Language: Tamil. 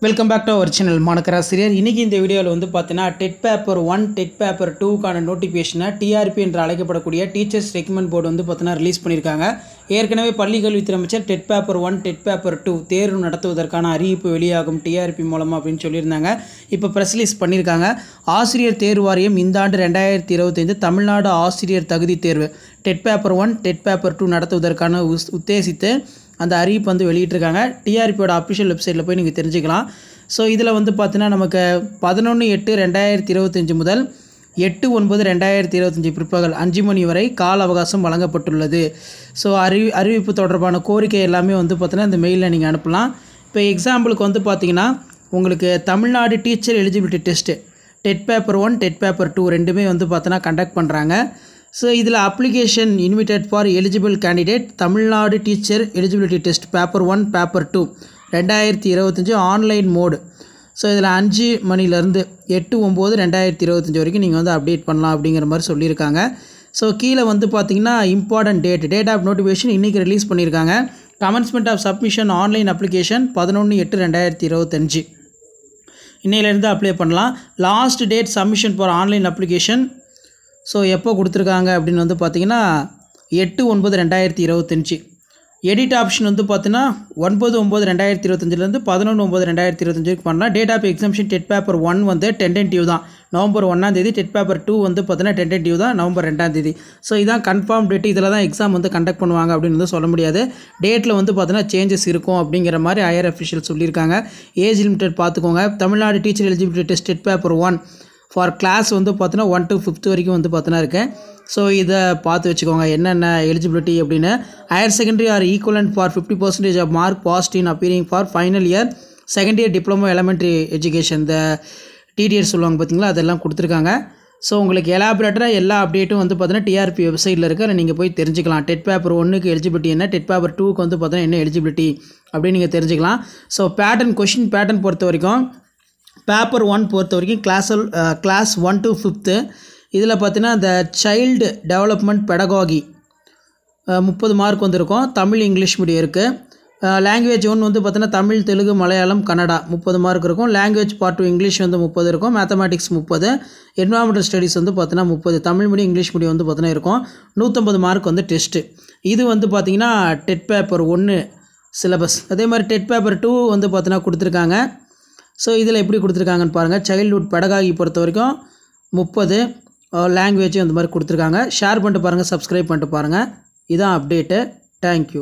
Welcome back to our channel மாணக்கராசிரியர். இன்றைக்கி இந்த வீடியோவில் வந்து பார்த்தீங்கன்னா டெட் பேப்பர் 1 டெட் பேப்பர் 2க்கான நோட்டிஃபிகேஷனை டிஆர்பி என்று அழைக்கப்படக்கூடிய டீச்சர்ஸ் ரெக்கமெண்ட் போர்டு வந்து பார்த்தீங்கன்னா ரிலீஸ் பண்ணியிருக்காங்க. ஏற்கனவே பள்ளிக்கல்வித்துறை அமைச்சர் டெட் பேப்பர் 1 டெட் பேப்பர் 2 தேர்வு நடத்துவதற்கான அறிவிப்பு வெளியாகும் டிஆர்பி மூலமாக அப்படின்னு சொல்லியிருந்தாங்க. இப்போ ப்ரெஸ் ரிலீஸ் பண்ணியிருக்காங்க. ஆசிரியர் தேர்வு வாரியம் இந்த ஆண்டு 2025 தமிழ்நாடு ஆசிரியர் தகுதி தேர்வு டெட் பேப்பர் 1 டெட் பேப்பர் 2 நடத்துவதற்கான உத்தேசித்து அந்த அறிவிப்பு வந்து வெளியிட்டிருக்காங்க. டிஆர்பியோட அஃபிஷியல் வெப்சைட்டில் போய் நீங்கள் தெரிஞ்சுக்கலாம். ஸோ இதில் வந்து பார்த்தீங்கன்னா நமக்கு 11/8/2025 முதல் 8/9/2025 பிற்பகல் 5 மணி வரை கால அவகாசம் வழங்கப்பட்டுள்ளது. ஸோ அறிவிப்பு தொடர்பான கோரிக்கை எல்லாமே வந்து பார்த்தீங்கன்னா இந்த மெயிலில் நீங்கள் அனுப்பலாம். இப்போ எக்ஸாம்பிளுக்கு வந்து பார்த்தீங்கன்னா உங்களுக்கு Tamil Nadu teacher eligibility test TET paper 1 TET paper 2 ரெண்டுமே வந்து பார்த்தீங்கன்னா கண்டக்ட் பண்ணுறாங்க. ஸோ இதில் application invited for eligible candidate Tamil Nadu teacher eligibility test paper 1 paper 2 2025 online mode. So இதில் 5 மணிலேருந்து 8/9/2025 வரைக்கும் நீங்கள் வந்து அப்டேட் பண்ணலாம் அப்படிங்கிற மாதிரி சொல்லியிருக்காங்க. ஸோ கீழே வந்து பார்த்திங்கன்னா இம்பார்ட்டன்ட் டேட் ஆஃப் நோட்டிஃபிகேஷன் இன்றைக்கி ரிலீஸ் பண்ணியிருக்காங்க. Commencement of submission online application 11/8/2025 இன்னையிலேருந்து அப்ளை பண்ணலாம். Last date submission for online application so எப்போ கொடுத்துருக்காங்க அப்படின்னு வந்து பார்த்திங்கன்னா 8/9/2025. எடிட் ஆப்ஷன் வந்து பார்த்தீங்கன்னா 9/9/2025 11/9/2025 பண்ணலாம். Date of examination TET paper 1 வந்து டென்டேட்டிவ் தான், நவம்பர் 1 டெட் பேப்பர் 2 வந்து பார்த்தீங்கன்னா டென்டேட்டிவ் தான், நவம்பர் 2. ஸோ இதான் கன்ஃபார்ம் டேட். இதில் தான் எக்ஸாம் வந்து கண்டக்ட் பண்ணுவாங்க அப்படின்னு வந்து சொல்ல முடியாது. டேட்டில் வந்து பார்த்தீங்கன்னா சேஞ்சஸ் இருக்கும் அப்படிங்கிற மாதிரி ஹையர் அஃபிஷியல் சொல்லியிருக்காங்க. ஏஜ் லிமிட்டட் பார்த்துக்கோங்க. Tamil Nadu teacher eligibility test TET paper 1 for class வந்து பார்த்தீங்கன்னா 1 to 5th வரைக்கும் வந்து பார்த்தீங்கன்னா இருக்கேன். ஸோ இதை பார்த்து வச்சுக்கோங்க என்னென்ன எலிஜிபிலிட்டி அப்படின்னு. Higher secondary or equivalent for 50% of mark passed in appearing for final year second year diploma elementary education இந்த டிடிஎஸ் சொல்லுவாங்க பார்த்தீங்களா, அதெல்லாம் கொடுத்துருக்காங்க. ஸோ உங்களுக்கு எலாபரேட்டராக எல்லா அப்டேட்டும் வந்து பார்த்தீங்கன்னா டிஆர்பி வெப்சைட்டில் இருக்குது. அதை நீங்கள் போய் தெரிஞ்சுக்கலாம். டெட் பேப்பர் 1க்கு எலிஜிபிலிட்டி என்ன, டெட் பேப்பர் 2க்கு வந்து பார்த்தீங்கன்னா என்ன எலிஜிபிலிட்டி அப்படின்னு நீங்கள் தெரிஞ்சுக்கலாம். ஸோ கொஷின் பேட்டர்ன் பொறுத்த வரைக்கும் பேப்பர் 1 பொறுத்த வரைக்கும் கிளாஸ் 1 to 5th இதில் பார்த்தீங்கன்னா இந்த சைல்டு டெவலப்மெண்ட் பெடகாகி 30 மார்க் வந்திருக்கும். தமிழ் இங்கிலீஷ் மீடியம் இருக்குது. லாங்குவேஜ் 1 வந்து பார்த்தீங்கன்னா தமிழ் தெலுங்கு மலையாளம் கன்னடா 30 மார்க் இருக்கும். லாங்குவேஜ் பார்ட் 2 இங்கிலீஷ் வந்து 30 இருக்கும். மேத்தமேட்டிக்ஸ் 30, என்வரான்மெண்டல் ஸ்டடீஸ் வந்து பார்த்தீங்கன்னா 30, தமிழ் மீடியம் இங்கிலீஷ் மீடியம் வந்து பார்த்தீங்கன்னா இருக்கும். 150 மார்க் வந்து டெஸ்ட்டு. இது வந்து பார்த்தீங்கன்னா டெட் பேப்பர் 1 சிலபஸ். அதே மாதிரி டெட் பேப்பர் 2 வந்து பார்த்தீங்கன்னா கொடுத்துருக்காங்க. ஸோ இதில் எப்படி கொடுத்துருக்காங்கன்னு பாருங்கள். சைல்ட்ஹுட் பெடகாகி பொறுத்த வரைக்கும் 30, லாங்குவேஜும் அந்த மாதிரி கொடுத்துருக்காங்க. ஷேர் பண்ணிட்டு பாருங்கள், சப்ஸ்கிரைப் பண்ணிட்டு பாருங்கள். இதான் அப்டேட்டு. தேங்க்யூ.